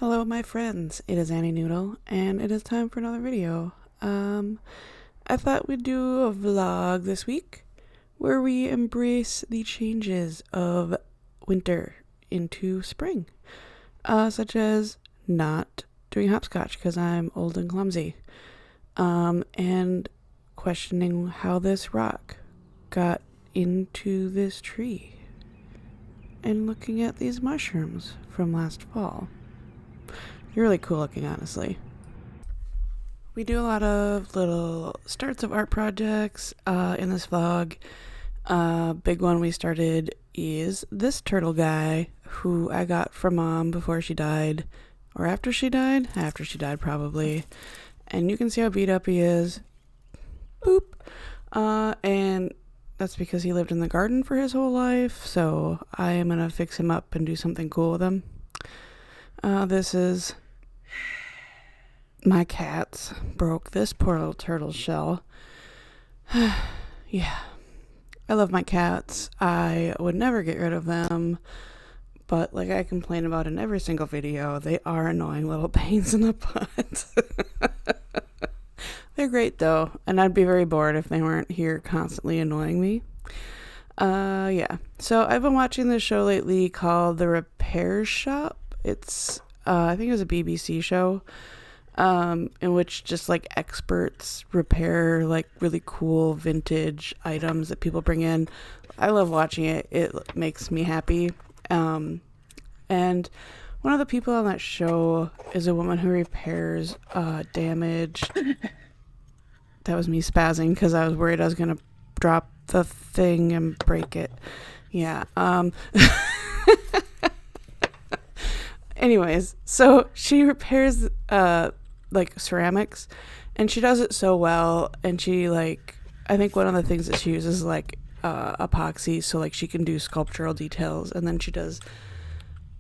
Hello, my friends. It is Annie Noodle, and it is time for another video. I thought we'd do a vlog this week where we embrace the changes of winter into spring, such as not doing hopscotch because I'm old and clumsy, and questioning how this rock got into this tree, and looking at these mushrooms from last fall. You're really cool looking, honestly. We do a lot of little starts of art projects in this vlog. Big one we started is this turtle guy who I got from Mom before she died. Or after she died? After she died, probably. And you can see how beat up he is. Boop. And that's because he lived in the garden for his whole life. So I am going to fix him up and do something cool with him. This is my cats broke this poor little turtle shell. Yeah, I love my cats. I would never get rid of them, but like I complain about in every single video, they are annoying little pains in the butt. They're great though, and I'd be very bored if they weren't here constantly annoying me. Yeah, so I've been watching this show lately called The Repair Shop. It's I think it was a BBC show, in which just like experts repair like really cool vintage items that people bring in. I love watching it. It makes me happy. And one of the people on that show is a woman who repairs damaged. That was me spazzing because I was worried I was gonna drop the thing and break it. Yeah. Anyways, so she repairs like ceramics, and she does it so well. And she like, I think one of the things that she uses is like epoxy, so like she can do sculptural details, and then she does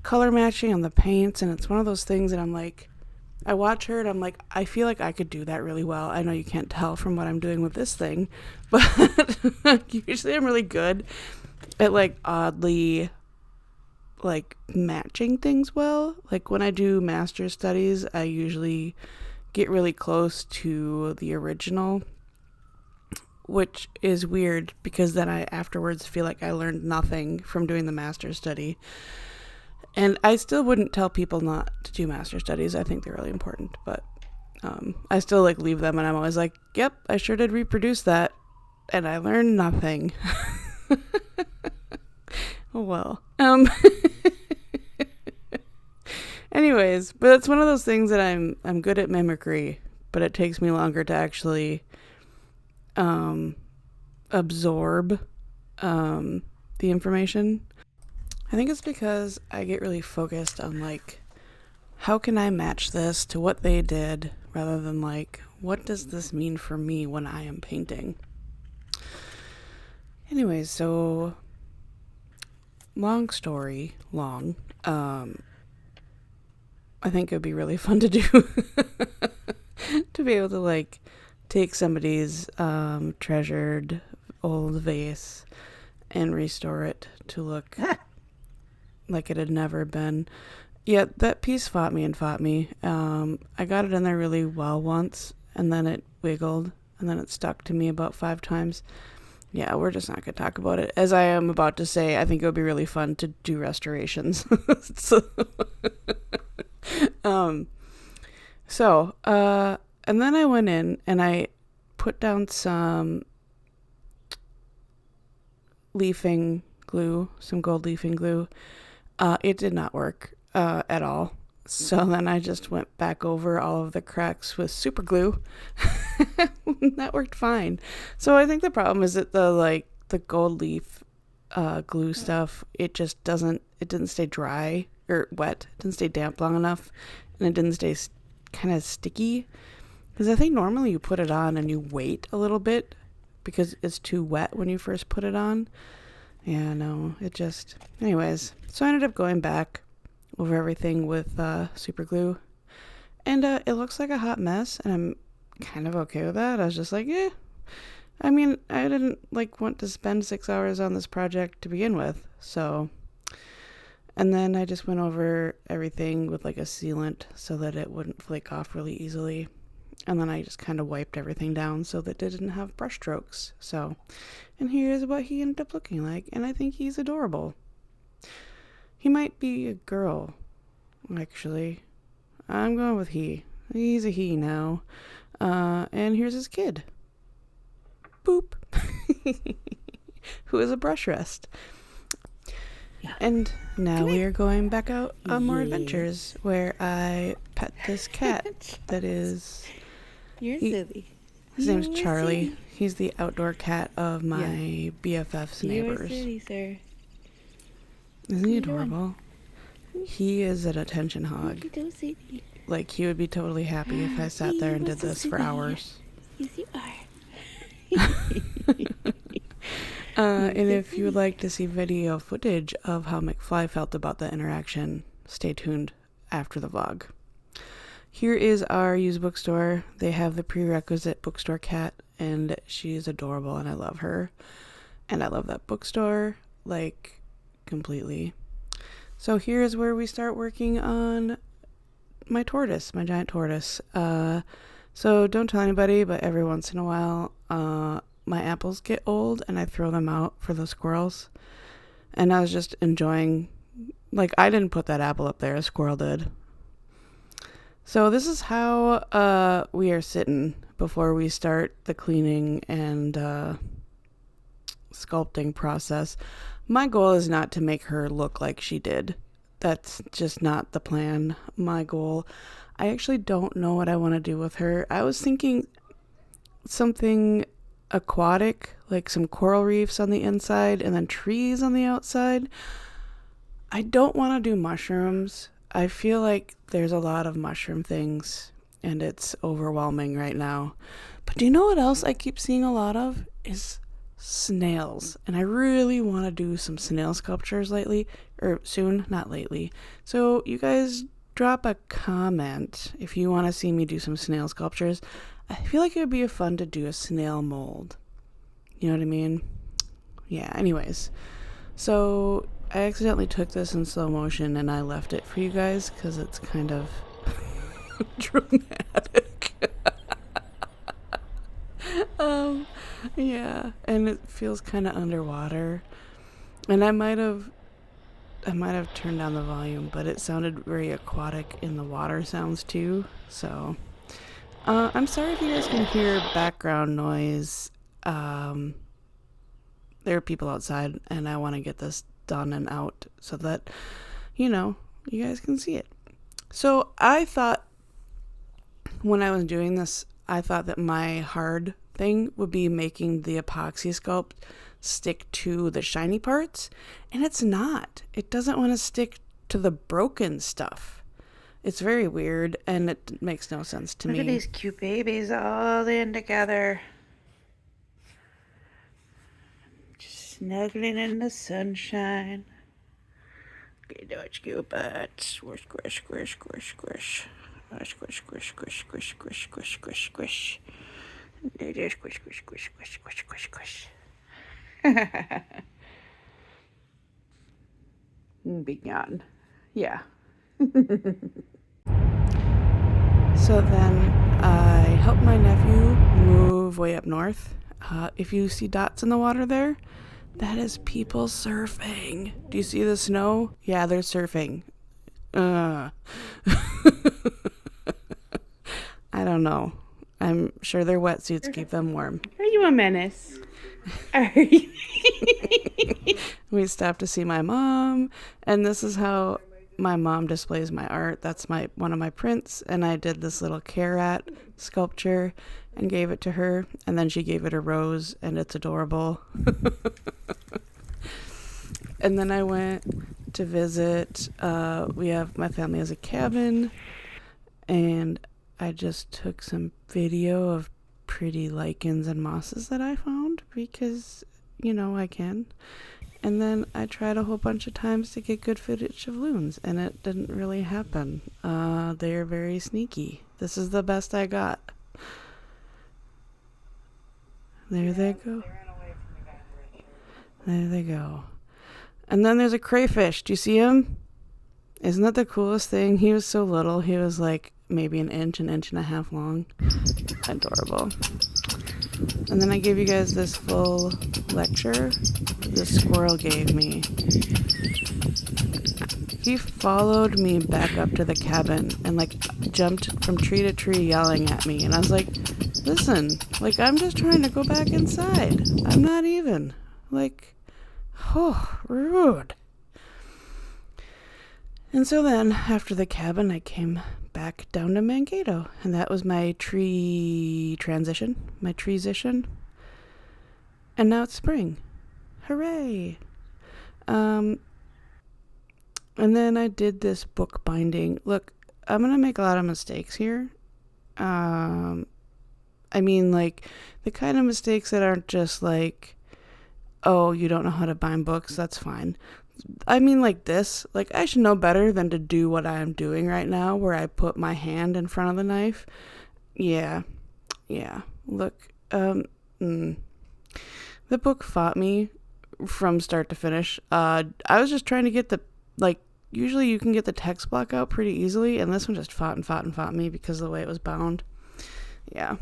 color matching on the paints. And it's one of those things that I'm like, I watch her and I'm like, I feel like I could do that really well. I know you can't tell from what I'm doing with this thing, but usually I'm really good at like oddly like matching things well. Like when I do master's studies, I usually get really close to the original, which is weird because then I afterwards feel like I learned nothing from doing the master's study. And I still wouldn't tell people not to do master's studies. I think they're really important, but I still like leave them, and I'm always like, yep, I sure did reproduce that, and I learned nothing. Oh well. Anyways, but it's one of those things that I'm good at mimicry, but it takes me longer to actually absorb the information. I think it's because I get really focused on like, how can I match this to what they did, rather than like, what does this mean for me when I am painting? Anyways, so long story long, I think it would be really fun to do to be able to like take somebody's treasured old vase and restore it to look like it had never been. Yeah, that piece fought me. I got it in there really well once, and then it wiggled, and then it stuck to me about 5 times. Yeah, we're just not going to talk about it. As I am about to say, I think it would be really fun to do restorations. And then I went in and I put down some leafing glue, some gold leafing glue. It did not work at all. So then I just went back over all of the cracks with super glue. That worked fine. So I think the problem is that the gold leaf glue stuff, it didn't stay dry or wet. It didn't stay damp long enough, and it didn't stay kind of sticky. Because I think normally you put it on and you wait a little bit because it's too wet when you first put it on. Yeah, no, it just... Anyways, so I ended up going back over everything with super glue. And it looks like a hot mess, and I'm kind of okay with that. I was just like, I mean, I didn't want to spend 6 hours on this project to begin with, so And then I just went over everything with like a sealant so that it wouldn't flake off really easily. And then I just kind of wiped everything down so that it didn't have brush strokes. So, and here's what he ended up looking like. And I think he's adorable. He might be a girl, actually. I'm going with he. He's a he now. And here's his kid. Boop. Who is a brush rest. Yeah. And now we are going back out on more adventures where I pet this cat that is... You're silly. His name's Charlie. Silly. He's the outdoor cat of my BFF's neighbors. You're silly, sir. Isn't he adorable? He is an attention hog. Like, he would be totally happy if I sat there and did this for hours. Yes, you are. And if you would like to see video footage of how McFly felt about the interaction, stay tuned after the vlog. Here is our used bookstore. They have the prerequisite bookstore cat, and she is adorable, and I love her. And I love that bookstore, like, completely. So here's where we start working on my tortoise, my giant tortoise. So don't tell anybody, but every once in a while, my apples get old and I throw them out for the squirrels. And I was just enjoying, like, I didn't put that apple up there, a squirrel did. So this is how we are sitting before we start the cleaning and sculpting process. My goal is not to make her look like she did. That's just not the plan. My goal, I actually don't know what I want to do with her. I was thinking something aquatic, like some coral reefs on the inside and then trees on the outside. I don't want to do mushrooms. I feel like there's a lot of mushroom things and it's overwhelming right now. But do you know what else I keep seeing a lot of is snails, and I really want to do some snail sculptures soon, not lately. So you guys drop a comment if you want to see me do some snail sculptures. I feel like it would be fun to do a snail mold. You know what I mean? Yeah, anyways. So I accidentally took this in slow motion and I left it for you guys because it's kind of dramatic. Yeah, and it feels kind of underwater. And I might have turned down the volume, but it sounded very aquatic in the water sounds too. So I'm sorry if you guys can hear background noise. There are people outside and I want to get this done and out so that, you guys can see it. So I thought when I was doing this, I thought that my hard thing would be making the epoxy sculpt stick to the shiny parts, and it's not. It doesn't want to stick to the broken stuff. It's very weird and it makes no sense to me. Look at these cute babies all in together. Just snuggling in the sunshine. Get those cute butts. Squish, squish, squish, squish, squish. Squish, squish, squish, squish, squish, squish, squish, squish, squish. Squish, squish, squish, squish, squish, squish, squish. Big yawn. Yeah. So then I helped my nephew move way up north. If you see dots in the water there, that is people surfing. Do you see the snow? Yeah, they're surfing. I don't know. I'm sure their wetsuits keep them warm. Are you a menace? Are you? We stopped to see my mom, and this is how my mom displays my art. That's one of my prints, and I did this little carrot sculpture and gave it to her, and then she gave it a rose, and it's adorable. And then I went to visit. My family has a cabin, and I just took some video of pretty lichens and mosses that I found because, I can. And then I tried a whole bunch of times to get good footage of loons, and it didn't really happen. They're very sneaky. This is the best I got. There they go. There they go. And then there's a crayfish. Do you see him? Isn't that the coolest thing? He was so little. He was like maybe an inch and a half long. Adorable. And then I gave you guys this full lecture this squirrel gave me. He followed me back up to the cabin and like jumped from tree to tree yelling at me. And I was like, listen, like I'm just trying to go back inside. I'm not even. Like, oh, rude. And so then after the cabin, I came back down to Mankato. And that was my tree transition, my treesition. And now it's spring. Hooray. And then I did this book binding. Look, I'm going to make a lot of mistakes here. I mean, like, the kind of mistakes that aren't just like, oh, you don't know how to bind books, that's fine. I mean, like this. Like, I should know better than to do what I'm doing right now, where I put my hand in front of the knife. Yeah. Look, the book fought me from start to finish. I was just trying to get the, like, usually you can get the text block out pretty easily, and this one just fought me because of the way it was bound. Yeah.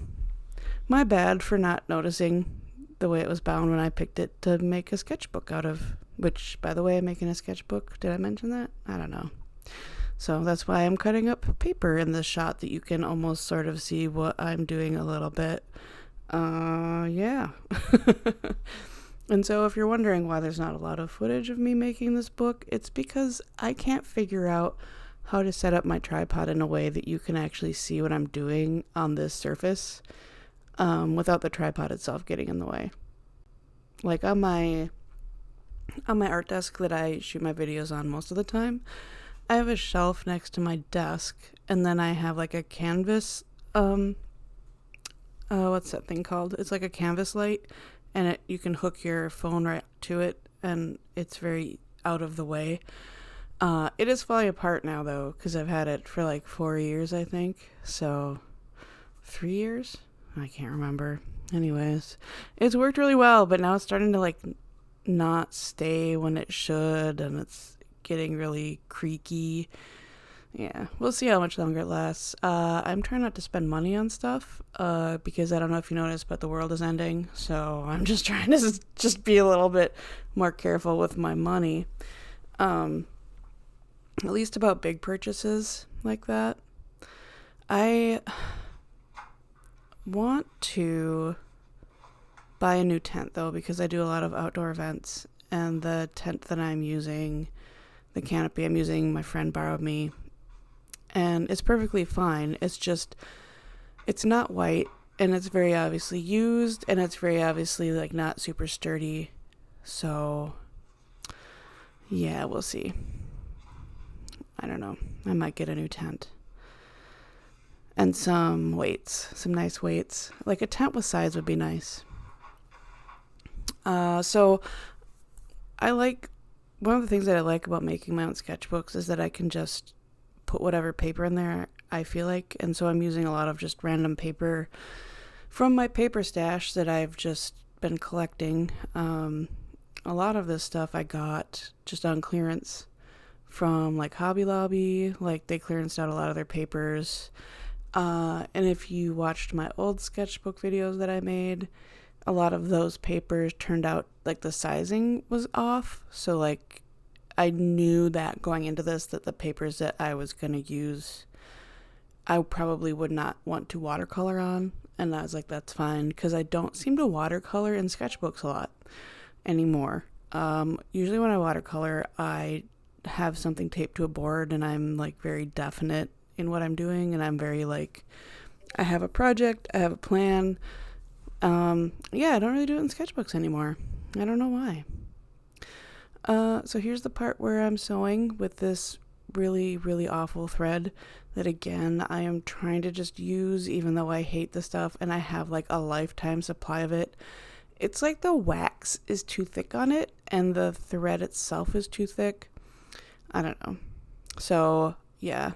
My bad for not noticing the way it was bound when I picked it to make a sketchbook out of, which, by the way, I'm making a sketchbook. Did I mention that? I don't know. So that's why I'm cutting up paper in this shot that you can almost sort of see what I'm doing a little bit. Yeah. And so if you're wondering why there's not a lot of footage of me making this book, it's because I can't figure out how to set up my tripod in a way that you can actually see what I'm doing on this surface without the tripod itself getting in the way. Like on my art desk that I shoot my videos on most of the time, I have a shelf next to my desk, and then I have like a canvas, what's that thing called? It's like a canvas light, and you can hook your phone right to it, and it's very out of the way. It is falling apart now, though, because I've had it for like 4 years, I think. So, 3 years? I can't remember. Anyways, it's worked really well, but now it's starting to like not stay when it should, and it's getting really creaky. Yeah, we'll see how much longer it lasts. I'm trying not to spend money on stuff because I don't know if you noticed, but the world is ending. So I'm just trying to just be a little bit more careful with my money. At least about big purchases like that. I want to buy a new tent, though, because I do a lot of outdoor events. And the tent that I'm using, the canopy I'm using, my friend borrowed me. And it's perfectly fine. It's just, it's not white, and it's very obviously used, and it's very obviously like not super sturdy. So, yeah, we'll see. I don't know. I might get a new tent. And some weights, some nice weights. Like a tent with sides would be nice. So I like, one of the things that I like about making my own sketchbooks is that I can just put whatever paper in there I feel like. And so I'm using a lot of just random paper from my paper stash that I've just been collecting. A lot of this stuff I got just on clearance from like Hobby Lobby. Like they clearanced out a lot of their papers. And if you watched my old sketchbook videos that I made, a lot of those papers turned out like the sizing was off. So like I knew that going into this, that the papers that I was going to use, I probably would not want to watercolor on. And I was like, that's fine, because I don't seem to watercolor in sketchbooks a lot anymore. Usually when I watercolor, I have something taped to a board, and I'm like very definite in what I'm doing. And I'm very like, I have a project, I have a plan. Yeah, I don't really do it in sketchbooks anymore. I don't know why. So here's the part where I'm sewing with this really, really awful thread that, again, I am trying to just use, even though I hate the stuff and I have like a lifetime supply of it. It's like the wax is too thick on it and the thread itself is too thick. I don't know. So yeah,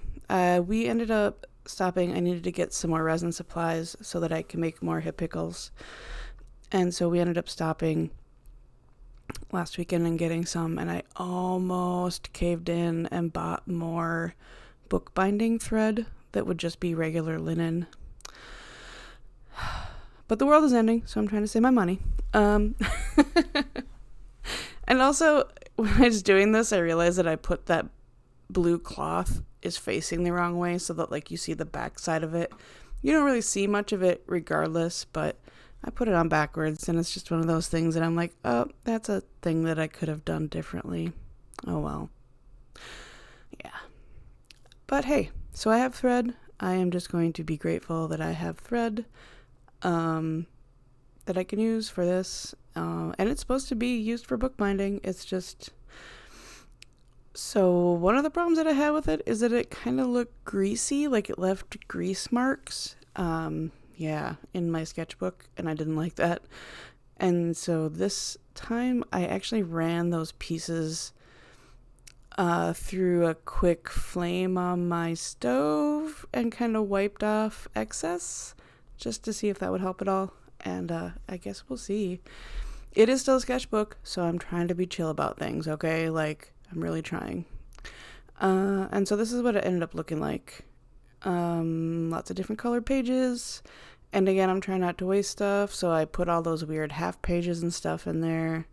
we ended up stopping. I needed to get some more resin supplies so that I can make more hip pickles. And so we ended up stopping last weekend and getting some, and I almost caved in and bought more bookbinding thread that would just be regular linen. But the world is ending, so I'm trying to save my money. And also, when I was doing this, I realized that I put that blue cloth is facing the wrong way, so that like you see the back side of it. You don't really see much of it regardless, but I put it on backwards, and it's just one of those things that I'm like, oh, that's a thing that I could have done differently. Oh well. Yeah. But hey, so I have thread. I am just going to be grateful that I have thread that I can use for this. And it's supposed to be used for bookbinding. It's just... So one of the problems that I had with it is that it kind of looked greasy, like it left grease marks. Yeah, in my sketchbook, and I didn't like that. And so this time I actually ran those pieces through a quick flame on my stove and kind of wiped off excess just to see if that would help at all. And I guess we'll see. It is still a sketchbook, so I'm trying to be chill about things, okay? Like, I'm really trying. And so this is what it ended up looking like. Lots of different colored pages. And again, I'm trying not to waste stuff, so I put all those weird half pages and stuff in there.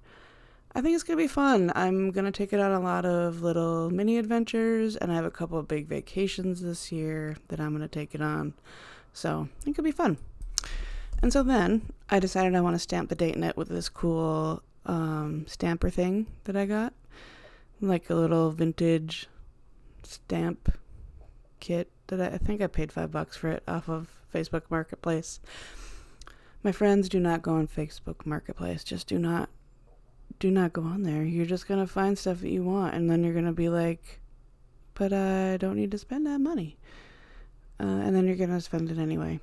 I think it's going to be fun. I'm going to take it on a lot of little mini adventures, and I have a couple of big vacations this year that I'm going to take it on. So it could be fun. And so then I decided I want to stamp the date in it with this cool stamper thing that I got. Like a little vintage stamp kit that I think I paid $5 for it off of Facebook Marketplace. My friends, do not go on Facebook Marketplace. Just do not go on there. You're just going to find stuff that you want, and then you're going to be like, but I don't need to spend that money. And then you're going to spend it anyway.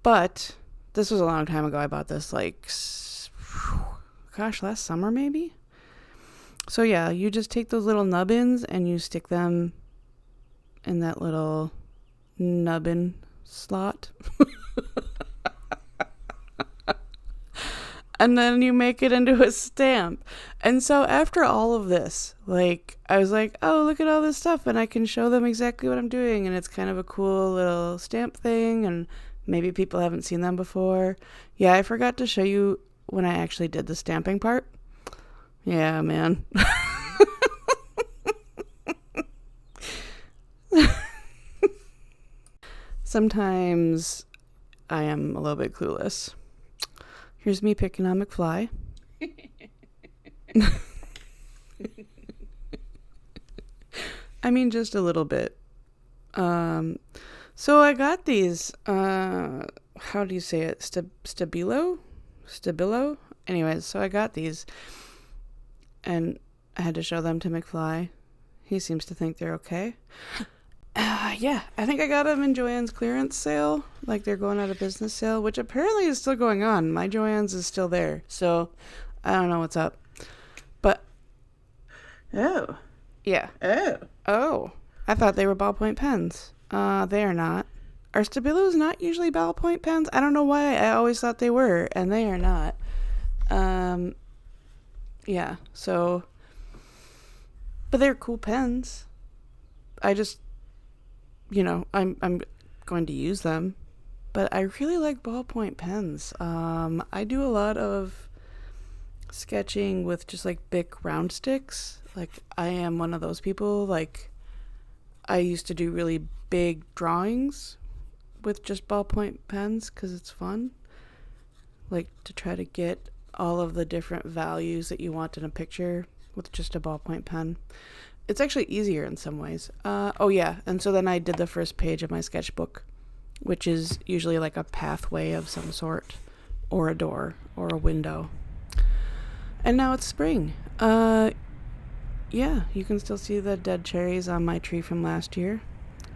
But this was a long time ago. I bought this last summer maybe. So yeah, you just take those little nubbins and you stick them in that little nubbin slot. And then you make it into a stamp. And so after all of this, like, I was like, oh, look at all this stuff, and I can show them exactly what I'm doing, and it's kind of a cool little stamp thing, and maybe people haven't seen them before. Yeah, I forgot to show you when I actually did the stamping part. Yeah, man. Sometimes I am a little bit clueless. Here's me picking on McFly. I mean, just a little bit. So I got these, how do you say it? Stabilo? Anyways, so I got these. And I had to show them to McFly. He seems to think they're okay. Yeah, I think I got them in Joann's clearance sale. Like, they're going out of business sale, which apparently is still going on. My Joann's is still there. So, I don't know what's up. But, Oh. yeah. Oh. I thought they were ballpoint pens. They are not. Are Stabilos not usually ballpoint pens? I don't know why. I always thought they were, and they are not. Yeah, so... But they're cool pens. I just... I'm going to use them, but I really like ballpoint pens. I do a lot of sketching with just like Bic round sticks. Like, I am one of those people. Like, I used to do really big drawings with just ballpoint pens because it's fun. Like, to try to get all of the different values that you want in a picture with just a ballpoint pen. It's actually easier in some ways. Oh yeah, and so then I did the first page of my sketchbook, which is usually like a pathway of some sort, or a door, or a window. And now it's spring. Yeah, you can still see the dead cherries on my tree from last year,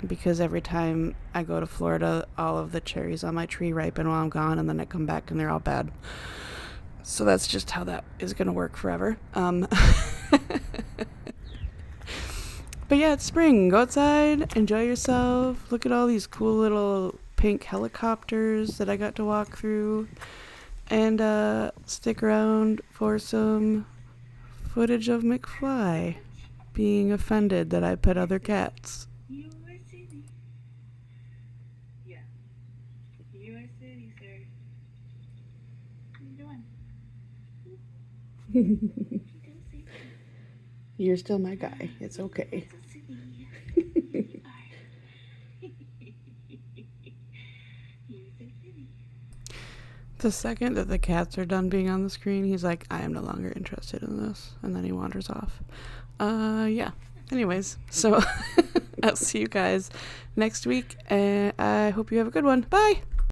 because every time I go to Florida, all of the cherries on my tree ripen while I'm gone, and then I come back and they're all bad. So that's just how that is going to work forever. But yeah, it's spring. Go outside, enjoy yourself. Look at all these cool little pink helicopters that I got to walk through. And stick around for some footage of McFly being offended that I pet other cats. You are city. Yeah. You are city, sir. What are you doing? You're still my guy. It's okay. The second that the cats are done being on the screen, he's like, I am no longer interested in this. And then he wanders off. Yeah. Anyways, so I'll see you guys next week. And I hope you have a good one. Bye!